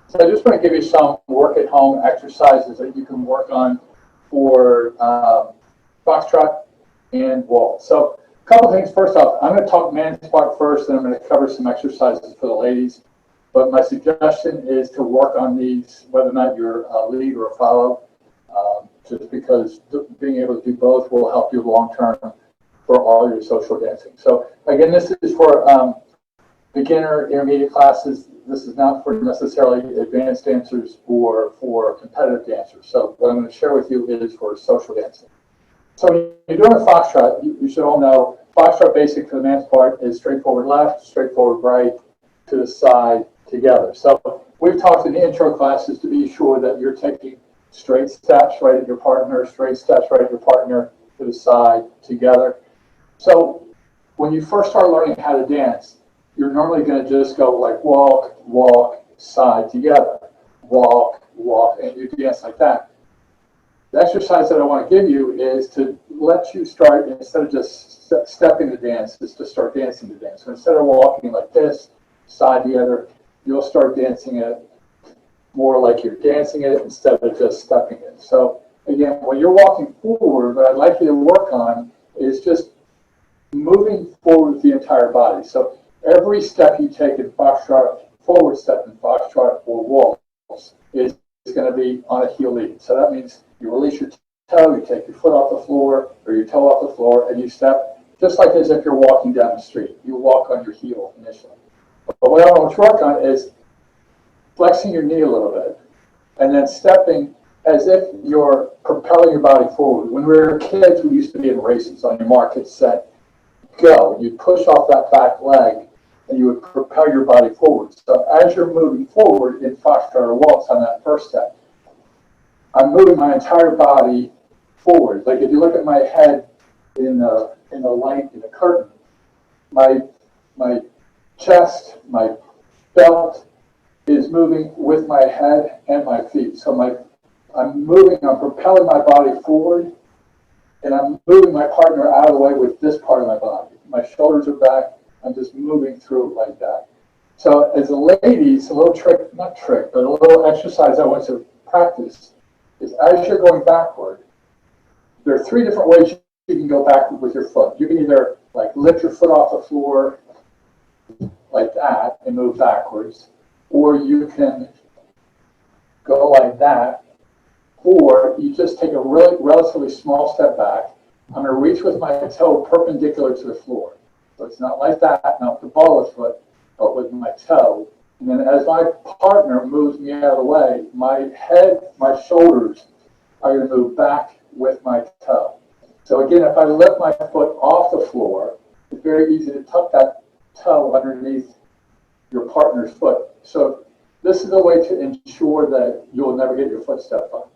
So I just want to give you some work at home exercises that you can work on for Foxtrot and Waltz. So a couple things. First off, I'm going to talk man's part first, and I'm going to cover some exercises for the ladies. But my suggestion is to work on these, whether or not you're a lead or a follow, just because being able to do both will help you long term for all your social dancing. So again, this is for beginner, intermediate classes. This is not for necessarily advanced dancers or for competitive dancers. So what I'm going to share with you is for social dancing. So when you're doing a foxtrot, you should all know foxtrot basic for the man's part is straightforward left, straightforward right, to the side, together. So we've talked in the intro classes to be sure that you're taking straight steps right at your partner, straight steps right at your partner, to the side, together. So when you first start learning how to dance, you're normally going to just go like walk, walk, side, together, walk, walk, and you dance like that. The exercise that I want to give you is to let you start, instead of just stepping the dance, is to start dancing the dance. So instead of walking like this, side together, you'll start dancing it more like you're dancing it instead of just stepping it. So again, when you're walking forward, what I'd like you to work on is just moving forward with the entire body. So every step you take in foxtrot, forward step in foxtrot or waltz is going to be on a heel lead. So that means you release your toe, you take your foot off the floor or your toe off the floor, and you step just like as if you're walking down the street. You walk on your heel initially. But what I want to work on is flexing your knee a little bit and then stepping as if you're propelling your body forward. When we were kids, we used to be in races. On your mark, get set, go. You'd push off that back leg and you would propel your body forward. So as you're moving forward in foxtrot or waltz on that first step, I'm moving my entire body forward. Like if you look at my head in the light in the curtain, my chest, my belt is moving with my head and my feet. So I'm propelling my body forward, and I'm moving my partner out of the way with this part of my body. My shoulders are back. I'm just moving through it like that. So as a ladies, a little trick, not trick, but a little exercise I want to practice is as you're going backward, there are three different ways you can go backward with your foot. You can either like lift your foot off the floor like that and move backwards, or you can go like that, or you just take a really relatively small step back. I'm going to reach with my toe perpendicular to the floor. So it's not like that, not with the ball of the foot, but with my toe. And then as my partner moves me out of the way, my head, my shoulders are going to move back with my toe. So again, if I lift my foot off the floor, it's very easy to tuck that toe underneath your partner's foot. So this is a way to ensure that you'll never get your foot stepped on.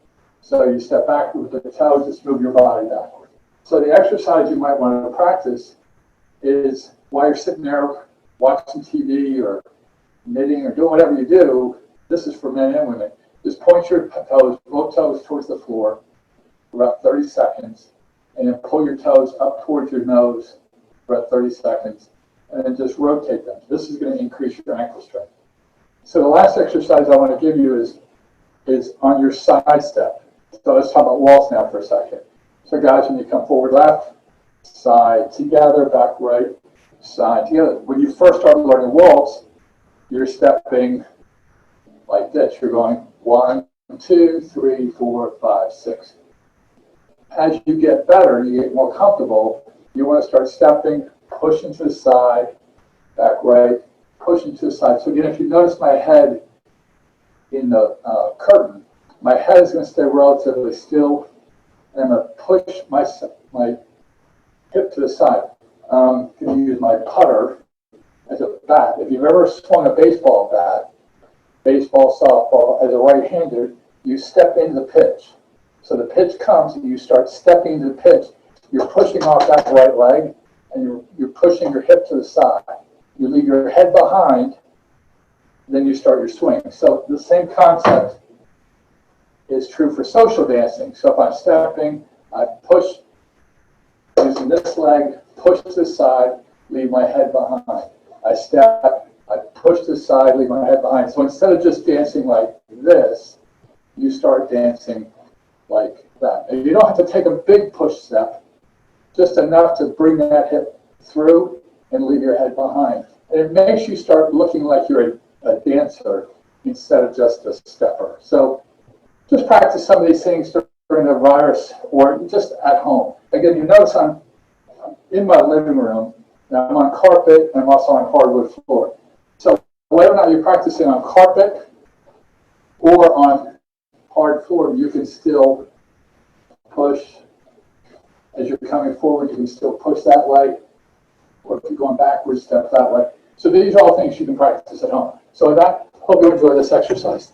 So you step back with the toe, just move your body backward. So the exercise you might want to practice is while you're sitting there watching TV or knitting or doing whatever you do, this is for men and women, just point your toes, both toes towards the floor for about 30 seconds, and then pull your toes up towards your nose for about 30 seconds, and then just rotate them. This is going to increase your ankle strength. So the last exercise I want to give you is on your side step. So let's talk about waltz now for a second. So guys, when you come forward left, side together, back right, side together. When you first start learning waltz, you're stepping like this. You're going 1, 2, 3, 4, 5, 6. As you get better, you get more comfortable, you want to start stepping, pushing to the side, back right, pushing to the side. So again, if you notice my head in the curtain, my head is going to stay relatively still, and I'm going to push my hip to the side. I'm going to use my putter as a bat. If you've ever swung a baseball bat, baseball, softball, as a right-hander, you step into the pitch. So the pitch comes and you start stepping into the pitch. You're pushing off that right leg and you're pushing your hip to the side. You leave your head behind, then you start your swing. So the same concept is true for social dancing. So if I'm stepping, I push using this leg, push to the side, leave my head behind. I step, I push to the side, leave my head behind. So instead of just dancing like this, you start dancing like that. And you don't have to take a big push step, just enough to bring that hip through and leave your head behind. And it makes you start looking like you're a dancer instead of just a stepper. So just practice some of these things during the virus or just at home. Again, you notice I'm in my living room, and I'm on carpet, and I'm also on hardwood floor. So whether or not you're practicing on carpet or on hard floor, you can still push. As you're coming forward, you can still push that way, or if you're going backwards, step that way. So these are all things you can practice at home. So with that, hope you enjoy this exercise.